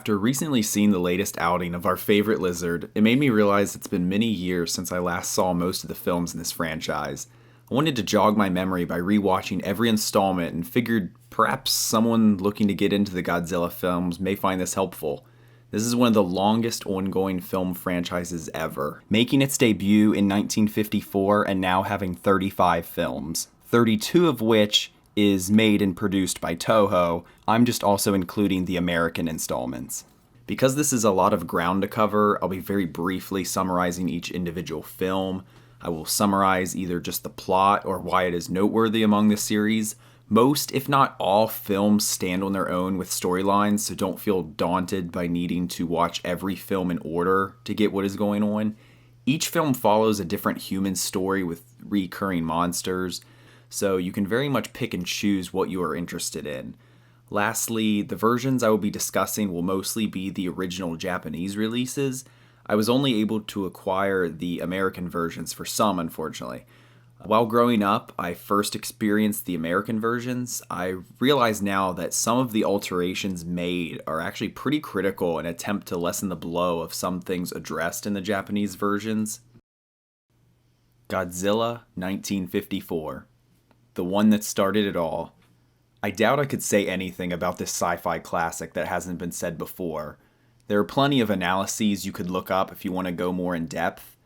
After recently seeing the latest outing of our favorite lizard, it made me realize it's been many years since I last saw most of the films in this franchise. I wanted to jog my memory by rewatching every installment and figured perhaps someone looking to get into the Godzilla films may find this helpful. This is one of the longest ongoing film franchises ever, making its debut in 1954 and now having 35 films, 32 of which is made and produced by Toho. I'm just also including the American installments. Because this is a lot of ground to cover, I'll be very briefly summarizing each individual film. I will summarize either just the plot or why it is noteworthy among the series. Most, if not all, films stand on their own with storylines, so don't feel daunted by needing to watch every film in order to get what is going on. Each film follows a different human story with recurring monsters, so you can very much pick and choose what you are interested in. Lastly, the versions I will be discussing will mostly be the original Japanese releases. I was only able to acquire the American versions for some, unfortunately. While growing up, I first experienced the American versions. I realize now that some of the alterations made are actually pretty critical in an attempt to lessen the blow of some things addressed in the Japanese versions. Godzilla 1954. The one that started it all. I doubt I could say anything about this sci-fi classic that hasn't been said before. There are plenty of analyses you could look up if you want to go more in depth.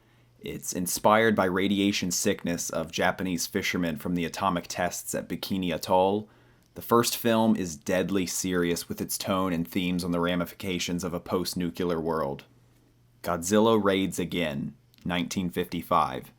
It's inspired by radiation sickness of Japanese fishermen from the atomic tests at Bikini Atoll. The first film is deadly serious with its tone and themes on the ramifications of a post-nuclear world. Godzilla raids again, 1955.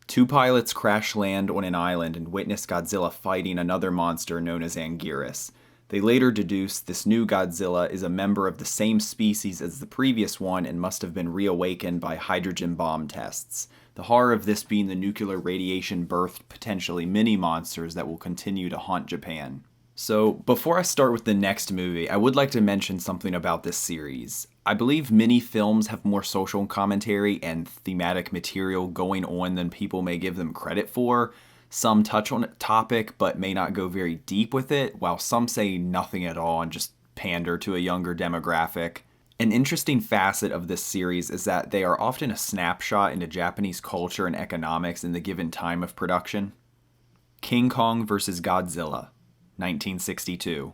Two pilots crash land on an island and witness Godzilla fighting another monster known as Anguirus. They later deduce this new Godzilla is a member of the same species as the previous one and must have been reawakened by hydrogen bomb tests. The horror of this being the nuclear radiation birthed potentially mini monsters that will continue to haunt Japan. So, before I start with the next movie, I would like to mention something about this series. I believe many films have more social commentary and thematic material going on than people may give them credit for. Some touch on a topic but may not go very deep with it, while some say nothing at all and just pander to a younger demographic. An interesting facet of this series is that they are often a snapshot into Japanese culture and economics in the given time of production. King Kong vs. Godzilla, 1962.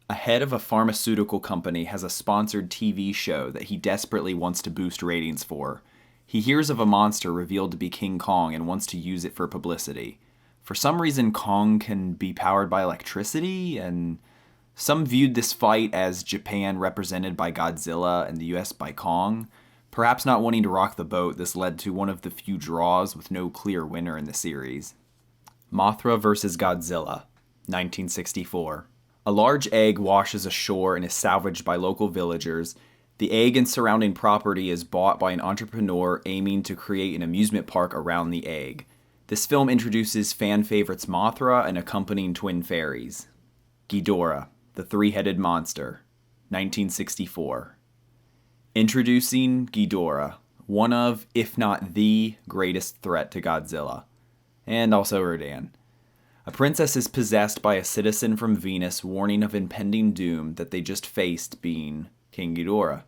A head of a pharmaceutical company has a sponsored TV show that he desperately wants to boost ratings for. He hears of a monster revealed to be King Kong and wants to use it for publicity. For some reason, Kong can be powered by electricity, and some viewed this fight as Japan represented by Godzilla and the US by Kong. Perhaps not wanting to rock the boat, this led to one of the few draws with no clear winner in the series. Mothra vs. Godzilla, 1964. A large egg washes ashore and is salvaged by local villagers. The egg and surrounding property is bought by an entrepreneur aiming to create an amusement park around the egg. This film introduces fan favorites Mothra and accompanying twin fairies. Ghidorah, the three-headed monster, 1964. Introducing Ghidorah, one of, if not the, greatest threat to Godzilla. And also Rodan. A princess is possessed by a citizen from Venus warning of impending doom that they just faced, being King Ghidorah.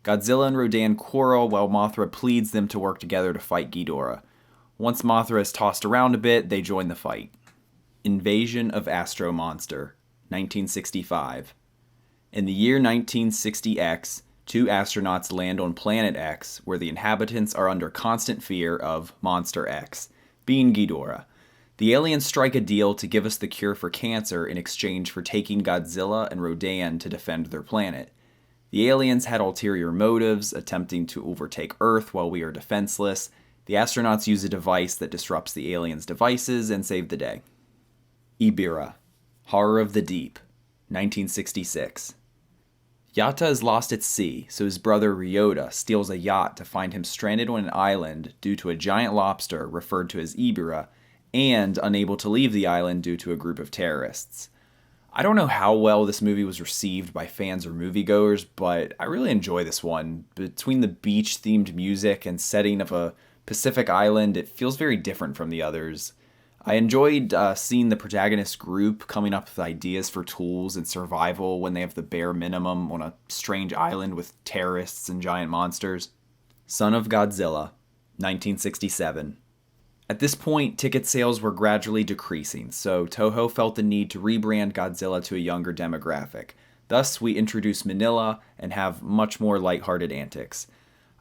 Godzilla and Rodan quarrel while Mothra pleads them to work together to fight Ghidorah. Once Mothra is tossed around a bit, they join the fight. Invasion of Astro-Monster, 1965. In the year 1960X, two astronauts land on Planet X, where the inhabitants are under constant fear of Monster X, being Ghidorah. The aliens strike a deal to give us the cure for cancer in exchange for taking Godzilla and Rodan to defend their planet. The aliens had ulterior motives, attempting to overtake Earth while we are defenseless. The astronauts use a device that disrupts the aliens' devices and save the day. Ebirah, Horror of the Deep, 1966. Yatta is lost at sea, so his brother Ryota steals a yacht to find him stranded on an island due to a giant lobster referred to as Ebirah, and unable to leave the island due to a group of terrorists. I don't know how well this movie was received by fans or moviegoers, but I really enjoy this one. Between the beach-themed music and setting of a Pacific island, it feels very different from the others. I enjoyed seeing the protagonist group coming up with ideas for tools and survival when they have the bare minimum on a strange island with terrorists and giant monsters. Son of Godzilla, 1967. At this point, ticket sales were gradually decreasing, so Toho felt the need to rebrand Godzilla to a younger demographic. Thus, we introduce Manila and have much more lighthearted antics.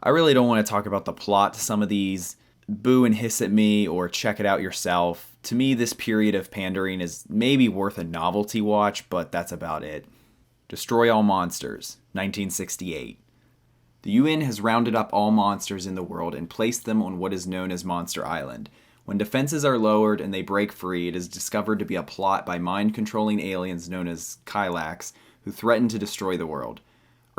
I really don't want to talk about the plot to some of these. Boo and hiss at me or check it out yourself. To me, this period of pandering is maybe worth a novelty watch, but that's about it. Destroy All Monsters, 1968. The UN has rounded up all monsters in the world and placed them on what is known as Monster Island. When defenses are lowered and they break free, it is discovered to be a plot by mind-controlling aliens known as Kylax, who threaten to destroy the world.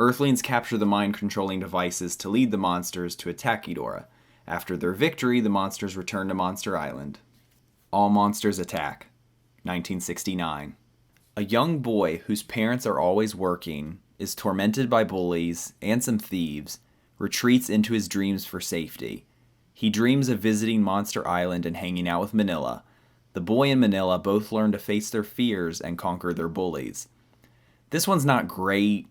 Earthlings capture the mind-controlling devices to lead the monsters to attack Ghidorah. After their victory, the monsters return to Monster Island. All Monsters Attack, 1969. A young boy whose parents are always working, is tormented by bullies and some thieves, retreats into his dreams for safety. He dreams of visiting Monster Island and hanging out with Manila. The boy and Manila both learn to face their fears and conquer their bullies. This one's not great.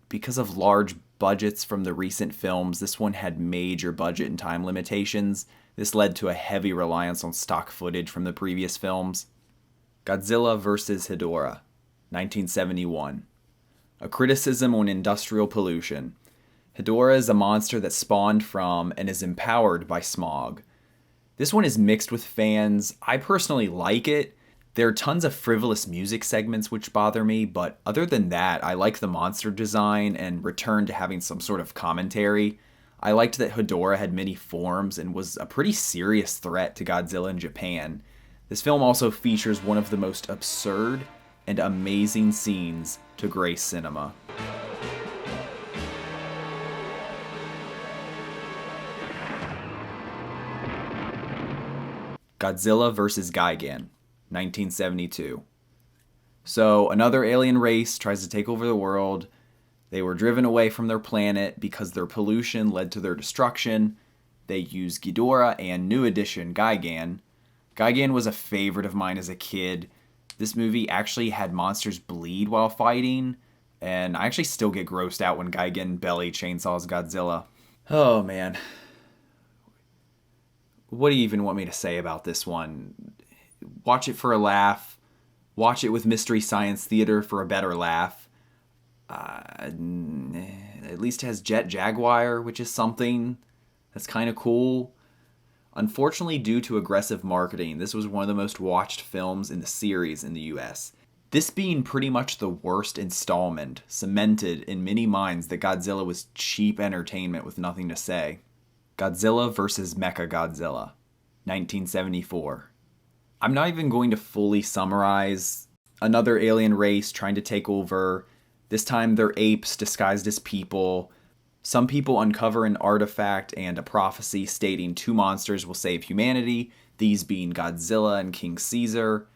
Because of large budgets from the recent films, this one had major budget and time limitations. This led to a heavy reliance on stock footage from the previous films. Godzilla vs. Hedorah, 1971. A criticism on industrial pollution. Hedorah is a monster that spawned from and is empowered by smog. This one is mixed with fans. I personally like it. There are tons of frivolous music segments which bother me, but other than that, I like the monster design and return to having some sort of commentary. I liked that Hedorah had many forms and was a pretty serious threat to Godzilla in Japan. This film also features one of the most absurd and amazing scenes to grace cinema. Godzilla vs. Gigan, 1972. So, another alien race tries to take over the world. They were driven away from their planet because their pollution led to their destruction. They use Ghidorah and new addition Gigan. Gigan was a favorite of mine as a kid. This movie actually had monsters bleed while fighting, and I actually still get grossed out when Gigan belly chainsaws Godzilla. Oh man. What do you even want me to say about this one? Watch it for a laugh. Watch it with Mystery Science Theater for a better laugh. At least it has Jet Jaguar, which is something that's kind of cool. Unfortunately, due to aggressive marketing, this was one of the most watched films in the series in the US. This being pretty much the worst installment, cemented in many minds that Godzilla was cheap entertainment with nothing to say. Godzilla vs. Mechagodzilla, 1974. I'm not even going to fully summarize. Another alien race trying to take over. This time they're apes disguised as people. Some people uncover an artifact and a prophecy stating two monsters will save humanity, these being Godzilla and King Caesar.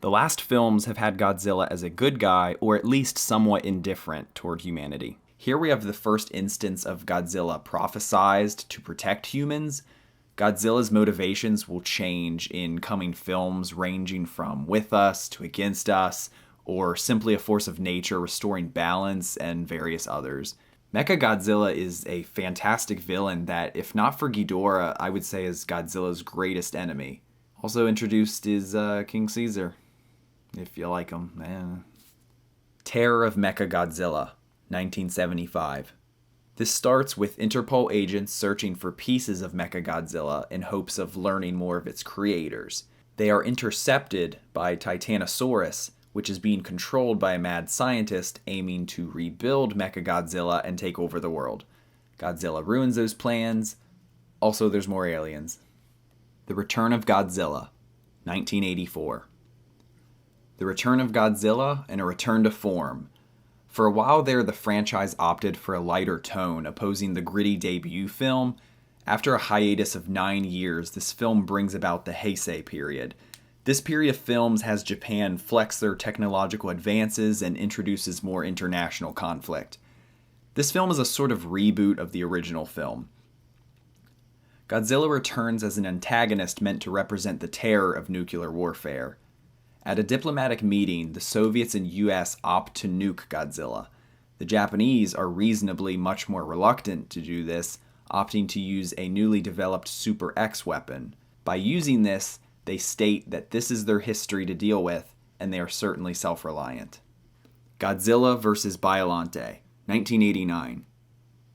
The last films have had Godzilla as a good guy, or at least somewhat indifferent toward humanity. Here we have the first instance of Godzilla prophesized to protect humans. Godzilla's motivations will change in coming films, ranging from with us to against us, or simply a force of nature restoring balance, and various others. Mechagodzilla is a fantastic villain that, if not for Ghidorah, I would say is Godzilla's greatest enemy. Also introduced is King Caesar, if you like him. Terror of Mechagodzilla, 1975. This starts with Interpol agents searching for pieces of Mechagodzilla in hopes of learning more of its creators. They are intercepted by Titanosaurus, which is being controlled by a mad scientist aiming to rebuild Mechagodzilla and take over the world. Godzilla ruins those plans. Also, there's more aliens. The Return of Godzilla, 1984. The Return of Godzilla and a return to form. For a while there, the franchise opted for a lighter tone, opposing the gritty debut film. After a hiatus of 9 years, this film brings about the Heisei Period. This period of films has Japan flex their technological advances and introduces more international conflict. This film is a sort of reboot of the original film. Godzilla returns as an antagonist meant to represent the terror of nuclear warfare. At a diplomatic meeting, the Soviets and US opt to nuke Godzilla. The Japanese are reasonably much more reluctant to do this, opting to use a newly developed Super X weapon. By using this, they state that this is their history to deal with, and they are certainly self-reliant. Godzilla vs. Biollante, 1989.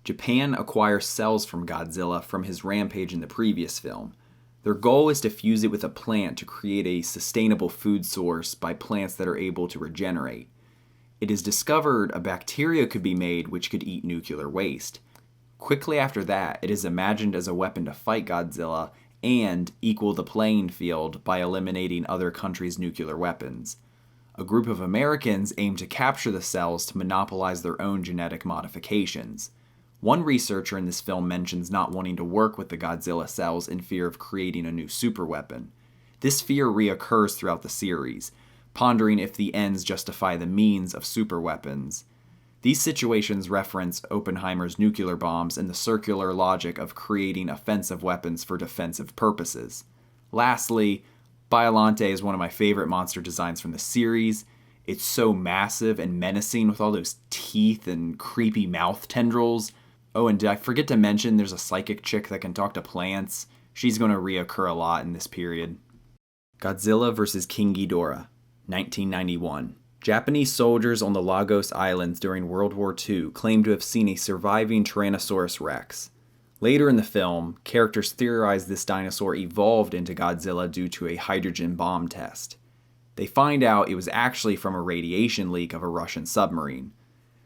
Japan acquires cells from Godzilla from his rampage in the previous film. Their goal is to fuse it with a plant to create a sustainable food source by plants that are able to regenerate. It is discovered a bacteria could be made which could eat nuclear waste. Quickly after that, it is imagined as a weapon to fight Godzilla and equal the playing field by eliminating other countries' nuclear weapons. A group of Americans aim to capture the cells to monopolize their own genetic modifications. One researcher in this film mentions not wanting to work with the Godzilla cells in fear of creating a new superweapon. This fear reoccurs throughout the series, pondering if the ends justify the means of superweapons. These situations reference Oppenheimer's nuclear bombs and the circular logic of creating offensive weapons for defensive purposes. Lastly, Biollante is one of my favorite monster designs from the series. It's so massive and menacing with all those teeth and creepy mouth tendrils. Oh, and did I forget to mention there's a psychic chick that can talk to plants? She's going to reoccur a lot in this period. Godzilla vs. King Ghidorah, 1991. Japanese soldiers on the Lagos Islands during World War II claim to have seen a surviving Tyrannosaurus Rex. Later in the film, characters theorize this dinosaur evolved into Godzilla due to a hydrogen bomb test. They find out it was actually from a radiation leak of a Russian submarine.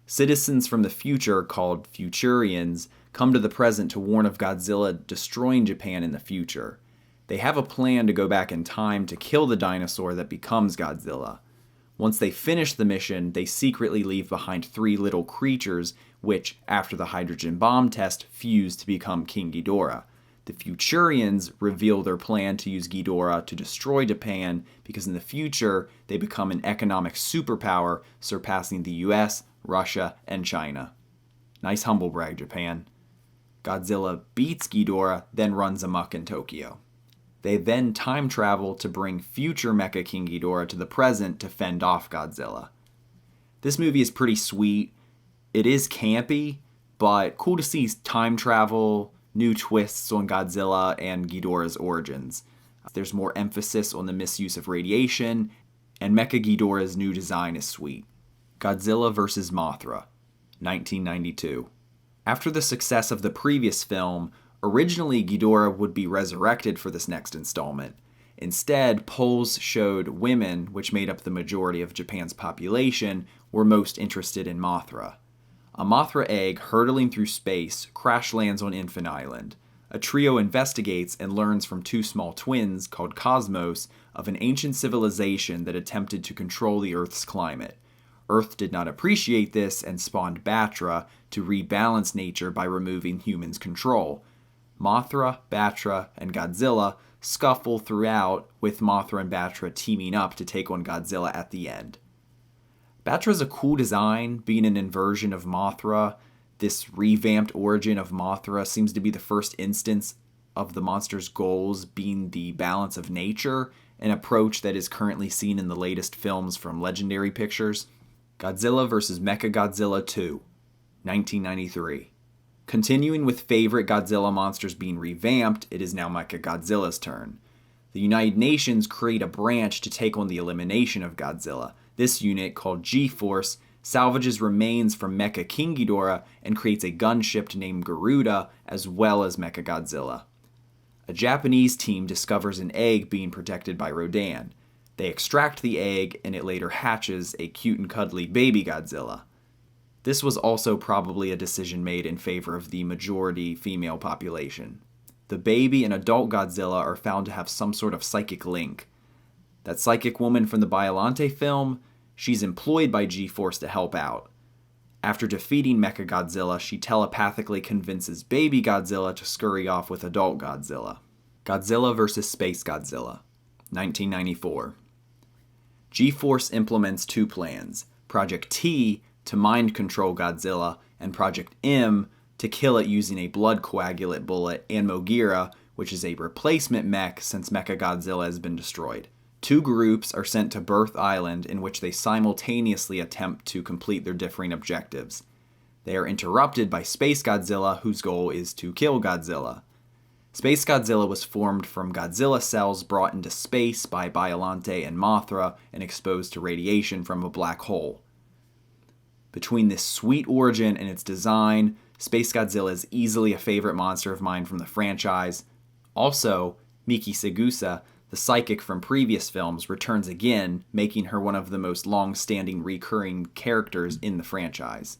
Citizens from the future, called Futurians, come to the present to warn of Godzilla destroying Japan in the future. They have a plan to go back in time to kill the dinosaur that becomes Godzilla. Once they finish the mission, they secretly leave behind 3 little creatures which, after the hydrogen bomb test, fuse to become King Ghidorah. The Futurians reveal their plan to use Ghidorah to destroy Japan because in the future, they become an economic superpower, surpassing the US, Russia, and China. Nice humble brag, Japan. Godzilla beats Ghidorah, then runs amok in Tokyo. They then time travel to bring future Mecha King Ghidorah to the present to fend off Godzilla. This movie is pretty sweet. It is campy, but cool to see time travel, new twists on Godzilla and Ghidorah's origins. There's more emphasis on the misuse of radiation, and Mecha Ghidorah's new design is sweet. Godzilla vs. Mothra, 1992. After the success of the previous film, originally Ghidorah would be resurrected for this next installment. Instead, polls showed women, which made up the majority of Japan's population, were most interested in Mothra. A Mothra egg hurtling through space crash lands on Infant Island. A trio investigates and learns from 2 small twins, called Cosmos, of an ancient civilization that attempted to control the Earth's climate. Earth did not appreciate this and spawned Batra to rebalance nature by removing humans' control. Mothra, Batra, and Godzilla scuffle throughout, with Mothra and Batra teaming up to take on Godzilla at the end. Batra's a cool design, being an inversion of Mothra. This revamped origin of Mothra seems to be the first instance of the monster's goals being the balance of nature, an approach that is currently seen in the latest films from Legendary Pictures. Godzilla vs. Mechagodzilla II, 1993. Continuing with favorite Godzilla monsters being revamped, it is now Mechagodzilla's turn. The United Nations create a branch to take on the elimination of Godzilla. This unit, called G-Force, salvages remains from Mecha King Ghidorah and creates a gunship named Garuda, as well as Mechagodzilla. A Japanese team discovers an egg being protected by Rodan. They extract the egg, and it later hatches a cute and cuddly baby Godzilla. This was also probably a decision made in favor of the majority female population. The baby and adult Godzilla are found to have some sort of psychic link. That psychic woman from the Biollante film, she's employed by G-Force to help out. After defeating Mechagodzilla, she telepathically convinces baby Godzilla to scurry off with adult Godzilla. Godzilla vs. SpaceGodzilla, 1994. G-Force implements 2 plans, Project T to mind control Godzilla, and Project M to kill it using a blood coagulate bullet, and Gojira, which is a replacement mech since Mechagodzilla has been destroyed. Two groups are sent to Birth Island in which they simultaneously attempt to complete their differing objectives. They are interrupted by SpaceGodzilla, whose goal is to kill Godzilla. SpaceGodzilla was formed from Godzilla cells brought into space by Biollante and Mothra and exposed to radiation from a black hole. Between this sweet origin and its design, SpaceGodzilla is easily a favorite monster of mine from the franchise. Also, Miki Segusa, the psychic from previous films, returns again, making her one of the most long-standing recurring characters in the franchise.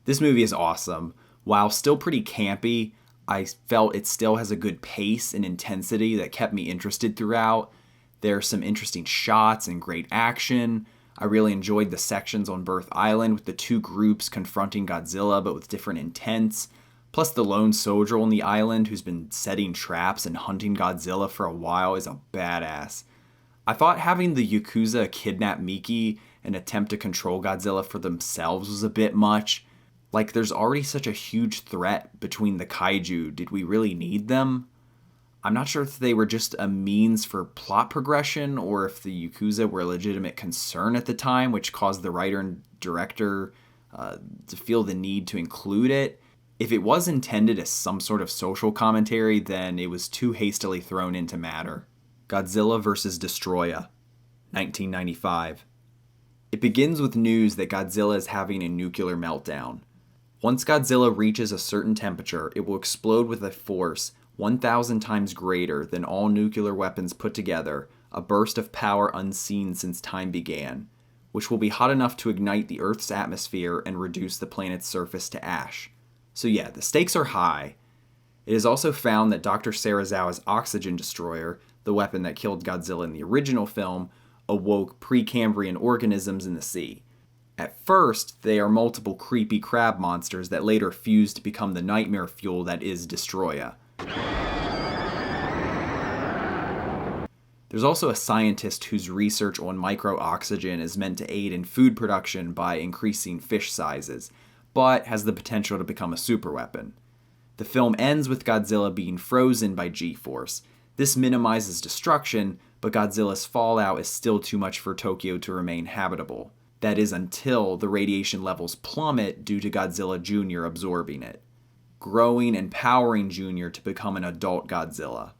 This movie is awesome. While still pretty campy, I felt it still has a good pace and intensity that kept me interested throughout. There are some interesting shots and great action. I really enjoyed the sections on Birth Island with the two groups confronting Godzilla but with different intents. Plus the lone soldier on the island who's been setting traps and hunting Godzilla for a while is a badass. I thought having the Yakuza kidnap Miki and attempt to control Godzilla for themselves was a bit much. Like, there's already such a huge threat between the kaiju. Did we really need them? I'm not sure if they were just a means for plot progression or if the Yakuza were a legitimate concern at the time, which caused the writer and director to feel the need to include it. If it was intended as some sort of social commentary, then it was too hastily thrown into matter. Godzilla vs. Destroyah, 1995. It begins with news that Godzilla is having a nuclear meltdown. Once Godzilla reaches a certain temperature, it will explode with a force 1,000 times greater than all nuclear weapons put together, a burst of power unseen since time began, which will be hot enough to ignite the Earth's atmosphere and reduce the planet's surface to ash. So yeah, the stakes are high. It is also found that Dr. Serizawa's oxygen destroyer, the weapon that killed Godzilla in the original film, awoke Precambrian organisms in the sea. At first, they are multiple creepy crab monsters that later fuse to become the nightmare fuel that is Destroyah. There's also a scientist whose research on micro-oxygen is meant to aid in food production by increasing fish sizes, but has the potential to become a superweapon. The film ends with Godzilla being frozen by G-force. This minimizes destruction, but Godzilla's fallout is still too much for Tokyo to remain habitable. That is until the radiation levels plummet due to Godzilla Jr. absorbing it, growing and powering Jr. to become an adult Godzilla.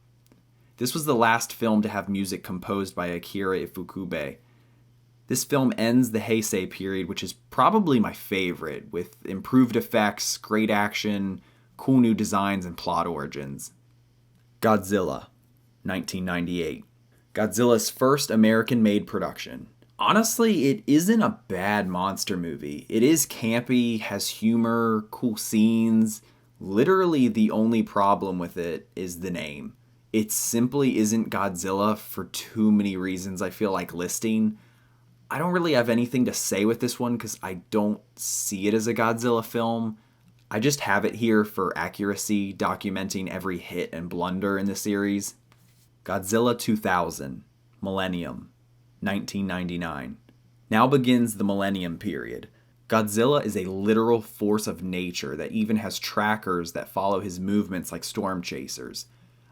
This was the last film to have music composed by Akira Ifukube. This film ends the Heisei period, which is probably my favorite, with improved effects, great action, cool new designs, and plot origins. Godzilla, 1998. Godzilla's first American-made production. Honestly, it isn't a bad monster movie. It is campy, has humor, cool scenes. Literally the only problem with it is the name. It simply isn't Godzilla for too many reasons I feel like listing. I don't really have anything to say with this one because I don't see it as a Godzilla film. I just have it here for accuracy, documenting every hit and blunder in the series. Godzilla 2000, Millennium, 1999. Now begins the Millennium Period. Godzilla is a literal force of nature that even has trackers that follow his movements like storm chasers.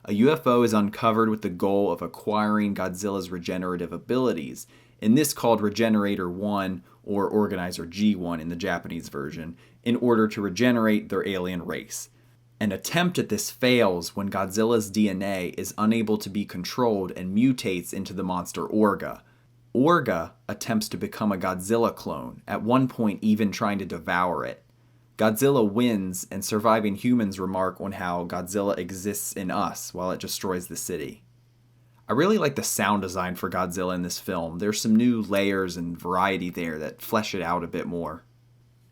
A UFO is uncovered with the goal of acquiring Godzilla's regenerative abilities, in this called Regenerator 1 or Organizer G1 in the Japanese version, in order to regenerate their alien race. An attempt at this fails when Godzilla's DNA is unable to be controlled and mutates into the monster Orga. Orga attempts to become a Godzilla clone, at one point even trying to devour it. Godzilla wins, and surviving humans remark on how Godzilla exists in us while it destroys the city. I really like the sound design for Godzilla in this film. There's some new layers and variety there that flesh it out a bit more.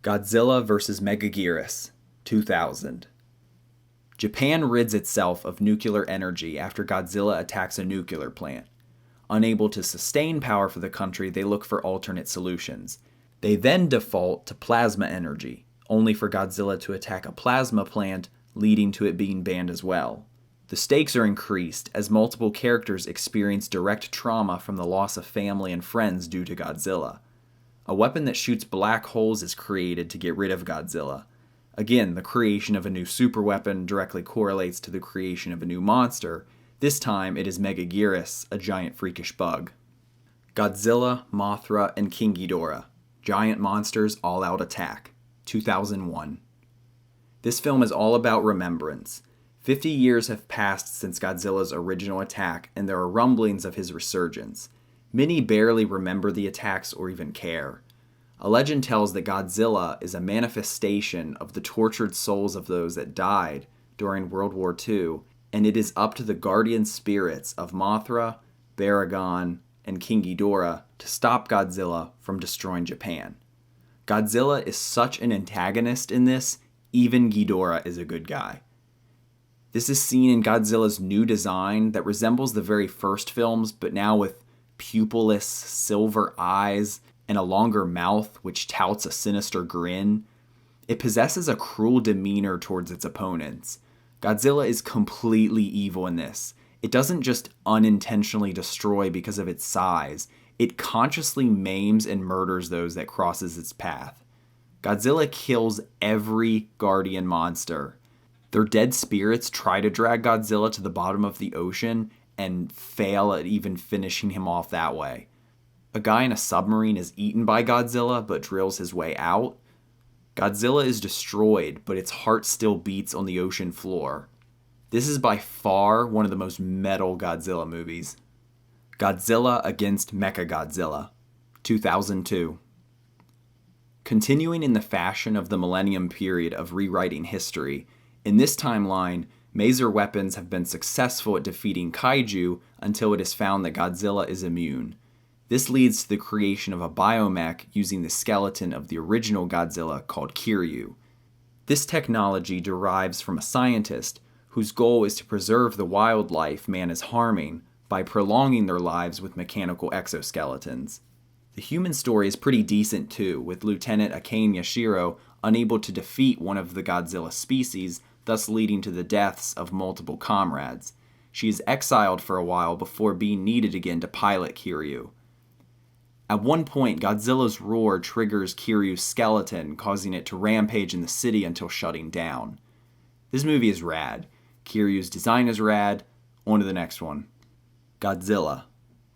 Godzilla vs. Megaguirus, 2000. Japan rids itself of nuclear energy after Godzilla attacks a nuclear plant. Unable to sustain power for the country, they look for alternate solutions. They then default to plasma energy, only for Godzilla to attack a plasma plant, leading to it being banned as well. The stakes are increased as multiple characters experience direct trauma from the loss of family and friends due to Godzilla. A weapon that shoots black holes is created to get rid of Godzilla. Again, the creation of a new superweapon directly correlates to the creation of a new monster. This time it is Megaguirus, a giant freakish bug. Godzilla, Mothra, and King Ghidorah. Giant Monsters All-Out Attack, 2001. This film is all about remembrance. 50 years have passed since Godzilla's original attack, and there are rumblings of his resurgence. Many barely remember the attacks or even care. A legend tells that Godzilla is a manifestation of the tortured souls of those that died during World War II, and it is up to the guardian spirits of Mothra, Baragon, and King Ghidorah to stop Godzilla from destroying Japan. Godzilla is such an antagonist in this, even Ghidorah is a good guy. This is seen in Godzilla's new design that resembles the very first films, but now with pupilless silver eyes and a longer mouth which touts a sinister grin. It possesses a cruel demeanor towards its opponents. Godzilla is completely evil in this. It doesn't just unintentionally destroy because of its size, it consciously maims and murders those that crosses its path. Godzilla kills every guardian monster. Their dead spirits try to drag Godzilla to the bottom of the ocean and fail at even finishing him off that way. A guy in a submarine is eaten by Godzilla but drills his way out. Godzilla is destroyed, but its heart still beats on the ocean floor. This is by far one of the most metal Godzilla movies. Godzilla against Mechagodzilla, 2002. Continuing in the fashion of the Millennium Period of rewriting history, in this timeline, Maser weapons have been successful at defeating kaiju until it is found that Godzilla is immune. This leads to the creation of a biomech using the skeleton of the original Godzilla called Kiryu. This technology derives from a scientist whose goal is to preserve the wildlife man is harming by prolonging their lives with mechanical exoskeletons. The human story is pretty decent too, with Lieutenant Akane Yashiro unable to defeat one of the Godzilla species, thus leading to the deaths of multiple comrades. She is exiled for a while before being needed again to pilot Kiryu. At one point, Godzilla's roar triggers Kiryu's skeleton, causing it to rampage in the city until shutting down. This movie is rad. Kiryu's design is rad. On to the next one. Godzilla,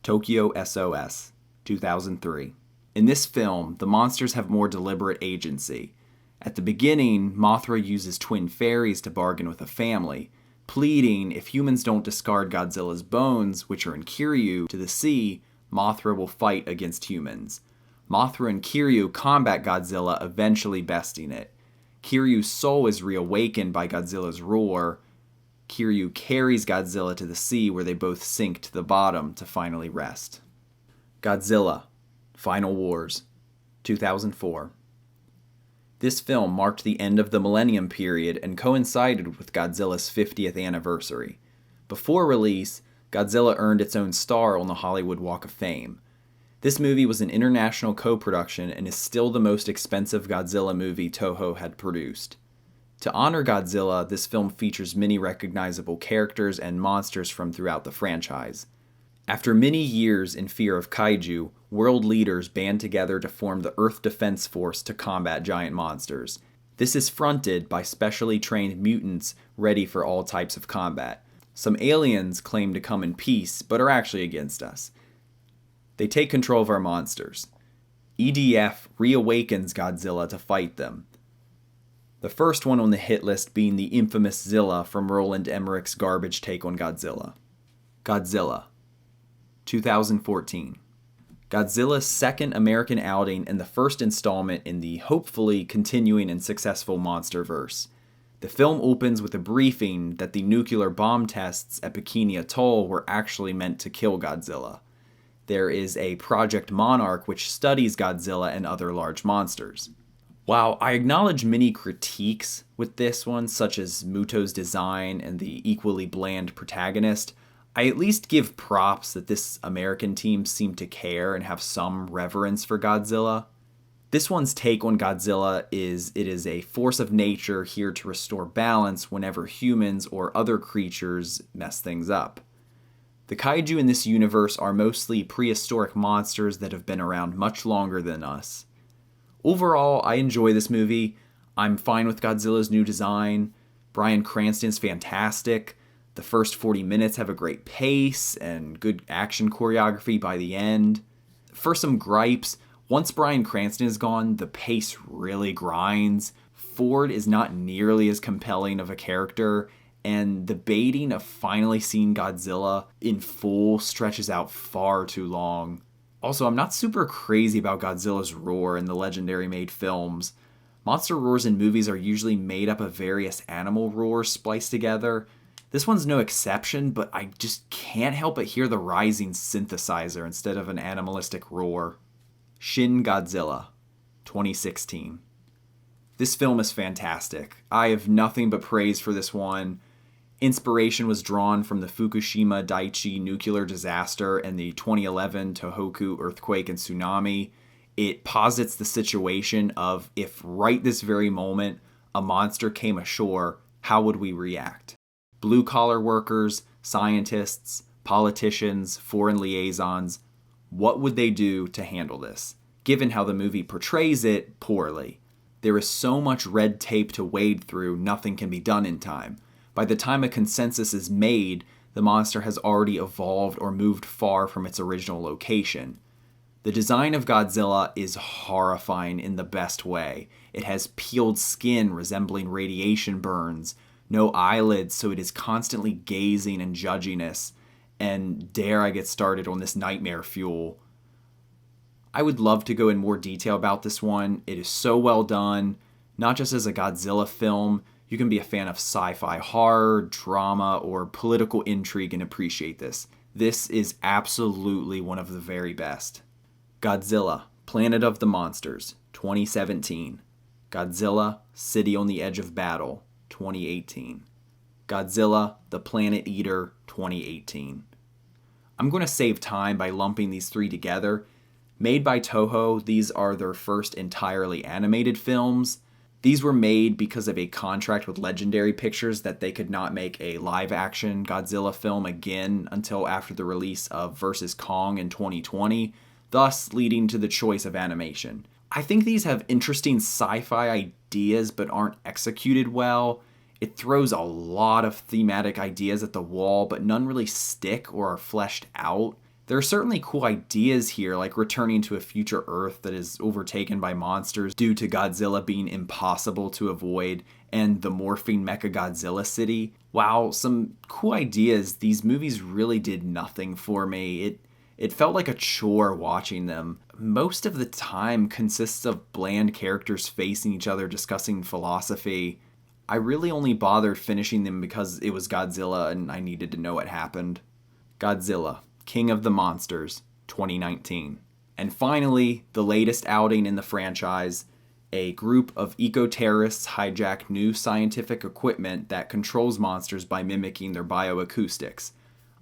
Tokyo S.O.S, 2003. In this film, the monsters have more deliberate agency. At the beginning, Mothra uses twin fairies to bargain with a family, pleading if humans don't discard Godzilla's bones, which are in Kiryu, to the sea, Mothra will fight against humans. Mothra and Kiryu combat Godzilla, eventually besting it. Kiryu's soul is reawakened by Godzilla's roar. Kiryu carries Godzilla to the sea where they both sink to the bottom to finally rest. Godzilla, Final Wars, 2004. This film marked the end of the Millennium Period and coincided with Godzilla's 50th anniversary. Before release, Godzilla earned its own star on the Hollywood Walk of Fame. This movie was an international co-production and is still the most expensive Godzilla movie Toho had produced. To honor Godzilla, this film features many recognizable characters and monsters from throughout the franchise. After many years in fear of kaiju, world leaders band together to form the Earth Defense Force to combat giant monsters. This is fronted by specially trained mutants ready for all types of combat. Some aliens claim to come in peace, but are actually against us. They take control of our monsters. EDF reawakens Godzilla to fight them. The first one on the hit list being the infamous Zilla from Roland Emmerich's garbage take on Godzilla. Godzilla, 2014. Godzilla's second American outing and the first installment in the hopefully continuing and successful MonsterVerse. The film opens with a briefing that the nuclear bomb tests at Bikini Atoll were actually meant to kill Godzilla. There is a Project Monarch which studies Godzilla and other large monsters. While I acknowledge many critiques with this one, such as Muto's design and the equally bland protagonist, I at least give props that this American team seemed to care and have some reverence for Godzilla. This one's take on Godzilla is it is a force of nature here to restore balance whenever humans or other creatures mess things up. The kaiju in this universe are mostly prehistoric monsters that have been around much longer than us. Overall, I enjoy this movie. I'm fine with Godzilla's new design. Bryan Cranston's fantastic. The first 40 minutes have a great pace and good action choreography by the end. For some gripes, once Bryan Cranston is gone, the pace really grinds. Ford is not nearly as compelling of a character, and the baiting of finally seeing Godzilla in full stretches out far too long. Also, I'm not super crazy about Godzilla's roar in the Legendary made films. Monster roars in movies are usually made up of various animal roars spliced together. This one's no exception, but I just can't help but hear the rising synthesizer instead of an animalistic roar. Shin Godzilla, 2016. This film is fantastic. I have nothing but praise for this one. Inspiration was drawn from the Fukushima Daiichi nuclear disaster and the 2011 Tohoku earthquake and tsunami. It posits the situation of if right this very moment a monster came ashore, how would we react? Blue-collar workers, scientists, politicians, foreign liaisons, what would they do to handle this? Given how the movie portrays it, poorly. There is so much red tape to wade through, nothing can be done in time. By the time a consensus is made, the monster has already evolved or moved far from its original location. The design of Godzilla is horrifying in the best way. It has peeled skin resembling radiation burns, no eyelids, so it is constantly gazing and judging us, and dare I get started on this nightmare fuel. I would love to go in more detail about this one. It is so well done, not just as a Godzilla film. You can be a fan of sci-fi horror, drama, or political intrigue and appreciate this. This is absolutely one of the very best. Godzilla, Planet of the Monsters, 2017. Godzilla, City on the Edge of Battle, 2018. Godzilla, the Planet Eater, 2018. I'm going to save time by lumping these three together. Made by Toho, these are their first entirely animated films. These were made because of a contract with Legendary Pictures that they could not make a live-action Godzilla film again until after the release of vs. Kong in 2020, thus leading to the choice of animation. I think these have interesting sci-fi ideas but aren't executed well. It throws a lot of thematic ideas at the wall, but none really stick or are fleshed out. There are certainly cool ideas here, like returning to a future Earth that is overtaken by monsters due to Godzilla being impossible to avoid, and the morphing Mechagodzilla city. While some cool ideas, these movies really did nothing for me. It felt like a chore watching them. Most of the time consists of bland characters facing each other discussing philosophy. I really only bothered finishing them because it was Godzilla and I needed to know what happened. Godzilla, King of the Monsters, 2019. And finally, the latest outing in the franchise, a group of eco-terrorists hijack new scientific equipment that controls monsters by mimicking their bioacoustics.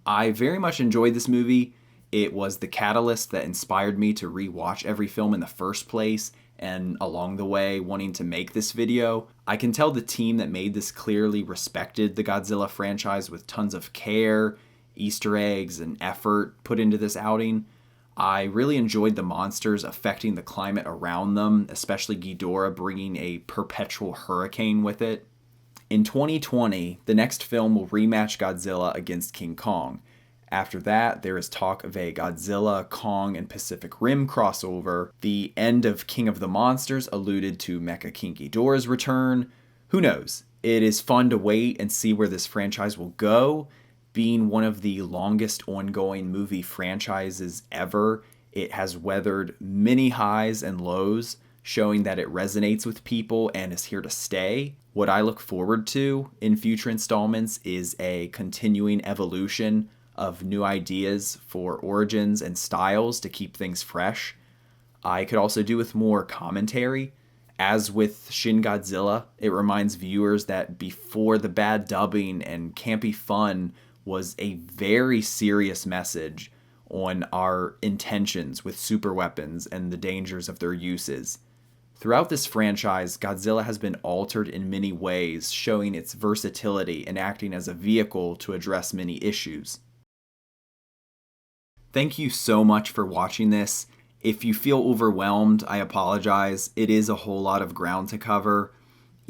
I very much enjoyed this movie. It was the catalyst that inspired me to rewatch every film in the first place, and along the way, wanting to make this video. I can tell the team that made this clearly respected the Godzilla franchise with tons of care, Easter eggs, and effort put into this outing. I really enjoyed the monsters affecting the climate around them, especially Ghidorah bringing a perpetual hurricane with it. In 2020, the next film will rematch Godzilla against King Kong. After that, there is talk of a Godzilla, Kong, and Pacific Rim crossover. The end of King of the Monsters alluded to Mecha King Ghidorah's return. Who knows? It is fun to wait and see where this franchise will go. Being one of the longest ongoing movie franchises ever, it has weathered many highs and lows, showing that it resonates with people and is here to stay. What I look forward to in future installments is a continuing evolution of new ideas for origins and styles to keep things fresh. I could also do with more commentary. As with Shin Godzilla, it reminds viewers that before the bad dubbing and campy fun was a very serious message on our intentions with super weapons and the dangers of their uses. Throughout this franchise, Godzilla has been altered in many ways, showing its versatility and acting as a vehicle to address many issues. Thank you so much for watching this. If you feel overwhelmed, I apologize. It is a whole lot of ground to cover.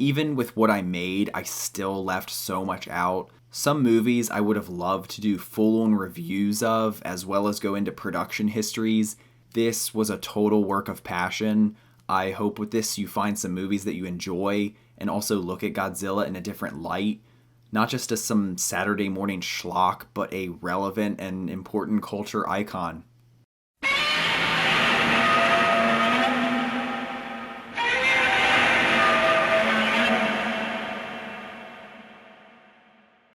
Even with what I made, I still left so much out. Some movies I would have loved to do full-on reviews of, as well as go into production histories. This was a total work of passion. I hope with this you find some movies that you enjoy, and also look at Godzilla in a different light. Not just as some Saturday morning schlock, but a relevant and important culture icon.